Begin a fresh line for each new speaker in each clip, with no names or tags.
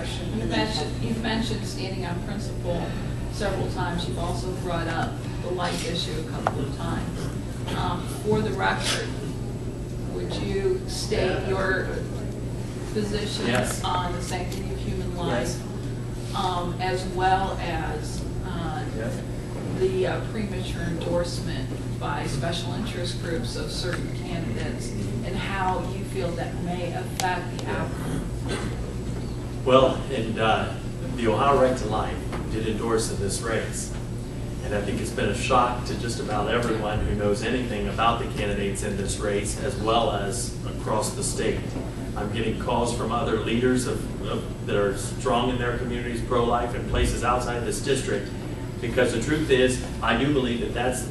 question. You've mentioned standing on principle several times. You've also brought up the life issue a couple of times. For the record, would you state your position
Yes.
on the sanctity of human life,
Yes.
as well as
Yes.
the premature endorsement by special interest groups of certain candidates, and how you feel that may affect the outcome?
Well, and the Ohio Right to Life did endorse in this race. And I think it's been a shock to just about everyone who knows anything about the candidates in this race, as well as across the state. I'm getting calls from other leaders that are strong in their communities, pro-life, in places outside this district. Because the truth is, I do believe that that's,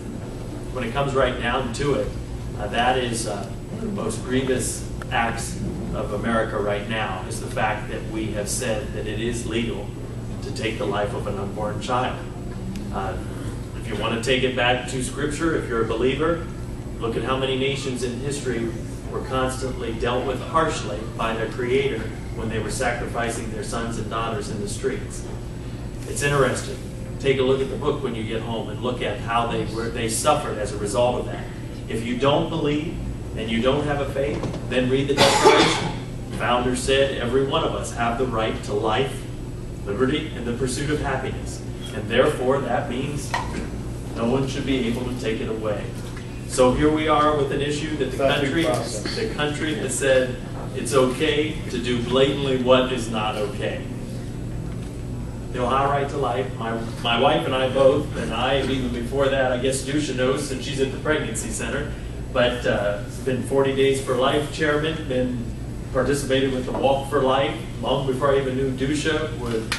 when it comes right down to it, that is one of the most grievous acts of America right now, is the fact that we have said that it is legal to take the life of an unborn child. If you want to take it back to Scripture, if you're a believer, look at how many nations in history were constantly dealt with harshly by their Creator when they were sacrificing their sons and daughters in the streets. It's interesting. Take a look at the book when you get home and look at how they suffered as a result of that. If you don't believe and you don't have a faith, then read the Declaration. The founder said every one of us have the right to life, liberty, and the pursuit of happiness. And therefore, that means no one should be able to take it away. So here we are with an issue that the country has said it's okay to do blatantly what is not okay. The Ohio Right to Life, my wife and I both, and I, even before that, I guess Dusha knows since she's at the pregnancy center, but been 40 Days for Life chairman, been participated with the Walk for Life. Long before I even knew Dusha, would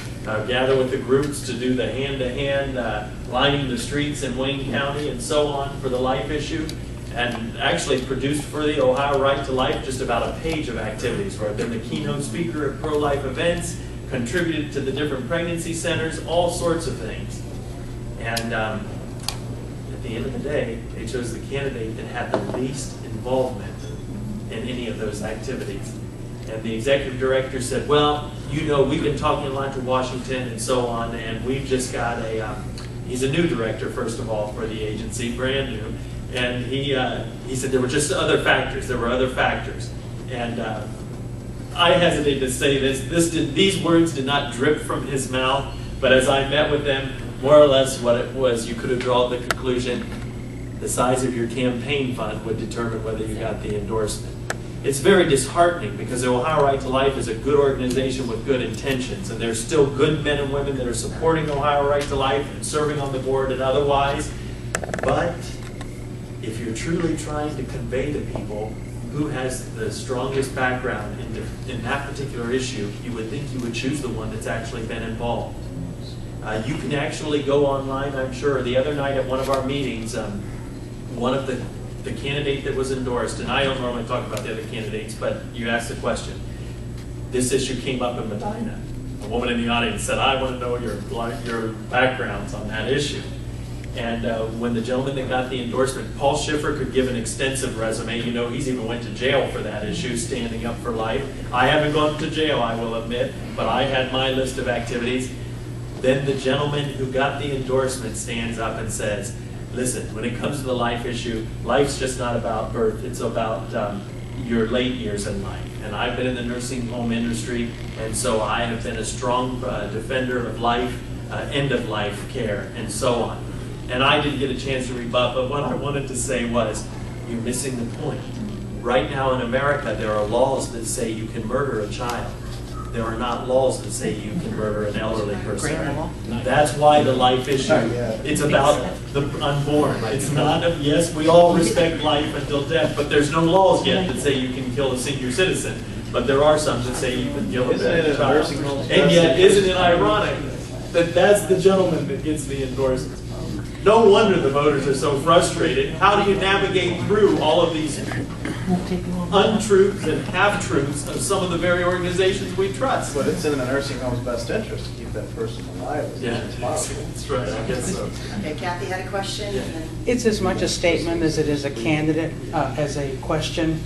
gather with the groups to do the hand-to-hand lining the streets in Wayne County and so on for the life issue, and actually produced for the Ohio Right to Life just about a page of activities where I've been the keynote speaker at pro-life events, contributed to the different pregnancy centers, all sorts of things. And at the end of the day, they chose the candidate that had the least involvement in any of those activities. And the executive director said, well, you know, we've been talking a lot to Washington and so on, and we've just got he's a new director, first of all, for the agency, brand new. And he said there were just other factors. There were other factors. And I hesitate to say these words did not drip from his mouth, but as I met with them, more or less what it was, you could have drawn the conclusion, the size of your campaign fund would determine whether you got the endorsement. It's very disheartening because the Ohio Right to Life is a good organization with good intentions, and there's still good men and women that are supporting Ohio Right to Life and serving on the board and otherwise. But if you're truly trying to convey to people who has the strongest background in that particular issue, you would think you would choose the one that's actually been involved. You can actually go online, I'm sure. The other night at one of our meetings, one of the candidate that was endorsed, and I don't normally talk about the other candidates, but you asked the question. This issue came up in Medina. A woman in the audience said, I want to know your backgrounds on that issue. And when the gentleman that got the endorsement, Paul Schiffer, could give an extensive resume. You know, he's even went to jail for that issue, standing up for life. I haven't gone to jail, I will admit, but I had my list of activities. Then the gentleman who got the endorsement stands up and says, listen, when it comes to the life issue, life's just not about birth, it's about your late years in life. And I've been in the nursing home industry, and so I have been a strong defender of life, end-of-life care, and so on. And I didn't get a chance to rebut, but what I wanted to say was, you're missing the point. Right now in America, there are laws that say you can murder a child. There are not laws that say you can murder an elderly person. That's why the life issue, it's about the unborn. It's not, yes, we all respect life until death, but there's no laws yet that say you can kill a senior citizen. But there are some that say you can kill a child. And yet, isn't it ironic that that's the gentleman that gets the endorsement? No wonder the voters are so frustrated. How do you navigate through all of these untruths and half-truths of some of the very organizations we trust?
But it's in the nursing home's best interest to keep that person alive as much as possible.
That's right, I guess so.
Okay, Kathy had a question. Yeah.
It's as much a statement as it is a candidate, as a question.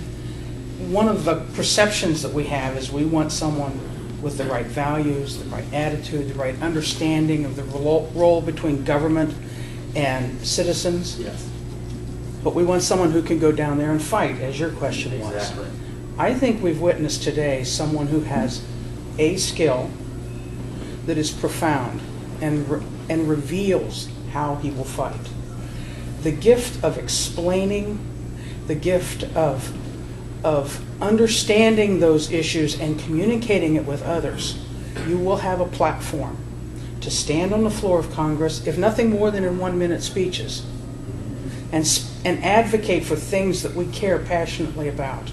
One of the perceptions that we have is we want someone with the right values, the right attitude, the right understanding of the role between government and citizens.
Yes.
But we want someone who can go down there and fight, as your question was.
Exactly.
I think we've witnessed today someone who has a skill that is profound and reveals how he will fight. The gift of explaining, the gift of understanding those issues and communicating it with others, you will have a platform to stand on the floor of Congress, if nothing more than in 1-minute speeches, and advocate for things that we care passionately about.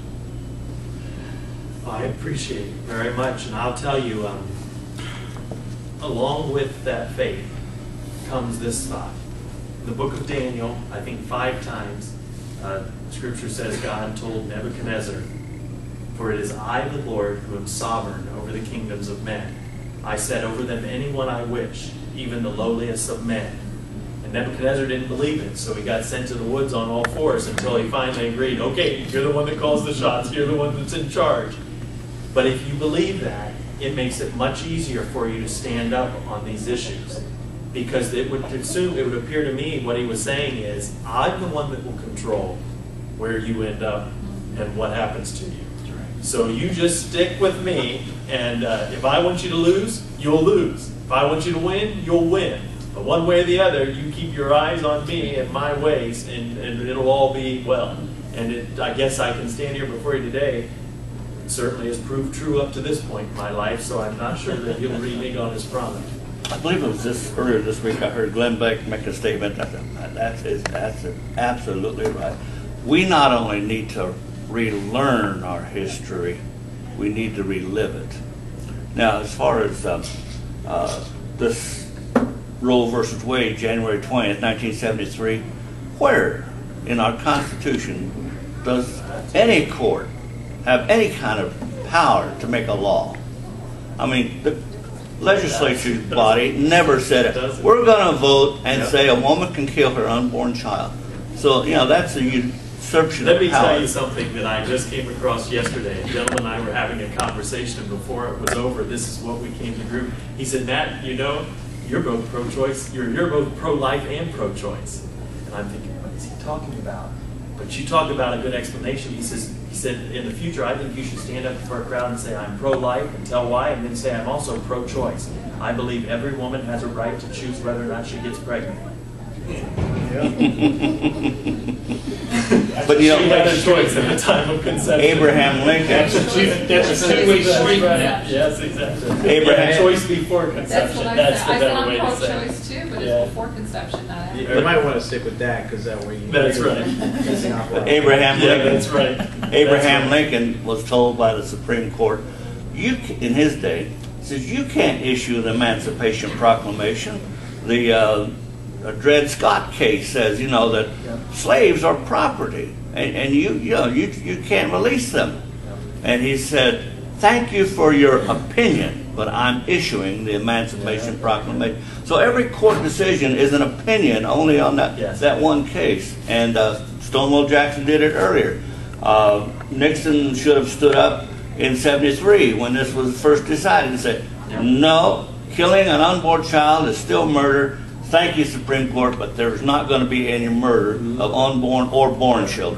I appreciate it very much, and I'll tell you, along with that faith comes this thought. In the book of Daniel, I think 5 times, Scripture says God told Nebuchadnezzar, "For it is I, the Lord, who am sovereign over the kingdoms of men. I set over them anyone I wish, even the lowliest of men." And Nebuchadnezzar didn't believe it, so he got sent to the woods on all fours until he finally agreed, okay, you're the one that calls the shots, you're the one that's in charge. But if you believe that, it makes it much easier for you to stand up on these issues. Because it would appear to me what he was saying is, I'm the one that will control where you end up and what happens to you. So you just stick with me, and if I want you to lose, you'll lose. If I want you to win, you'll win. But one way or the other, you keep your eyes on me and my ways, and it'll all be well. And I guess I can stand here before you today. It certainly has proved true up to this point in my life, so I'm not sure that he'll renege on his promise.
I believe it was earlier this week I heard Glenn Beck make a statement. That's absolutely right. We not only need to relearn our history, we need to relive it. Now, as far as this Roe versus Wade, January 20th, 1973, where in our Constitution does any court have any kind of power to make a law? I mean, the legislature body never said it. We're going to vote and say a woman can kill her unborn child. So, you know, that's a usurpation of power.
Let me tell you something that I just came across yesterday. A gentleman and I were having a conversation, and before it was over, this is what we came to group. He said, Matt, you know, you're both pro-choice. You're both pro-life and pro-choice. And I'm thinking, what is he talking about? But you talk about a good explanation. He said, in the future, I think you should stand up for a crowd and say, I'm pro-life, and tell why, and then say, I'm also pro-choice. I believe every woman has a right to choose whether or not she gets pregnant.
But you know,
she had a choice at the time of conception.
Abraham Lincoln.
That's a two-way street.
Yes, exactly.
Abraham.
Choice before
That's
conception.
what I
That's
said.
the
I said
better way
I'm
to say it.
pro-choice too, but
Yeah.
it's before conception, not after.
You might want to stick with that, because that way you.
That's right.
Missing out on-
Abraham
Yeah,
Lincoln.
that's right.
Abraham
That's right.
Lincoln was told by the Supreme Court, in his day, says you can't issue the Emancipation Proclamation. The Dred Scott case says, you know, that slaves are property, and you can't release them. And he said, thank you for your opinion, but I'm issuing the Emancipation Proclamation. So every court decision is an opinion only on that one case. And Stonewall Jackson did it earlier. Nixon should have stood up in '73 when this was first decided and said, no, killing an unborn child is still murder. Thank you, Supreme Court, but there's not going to be any murder of unborn or born children.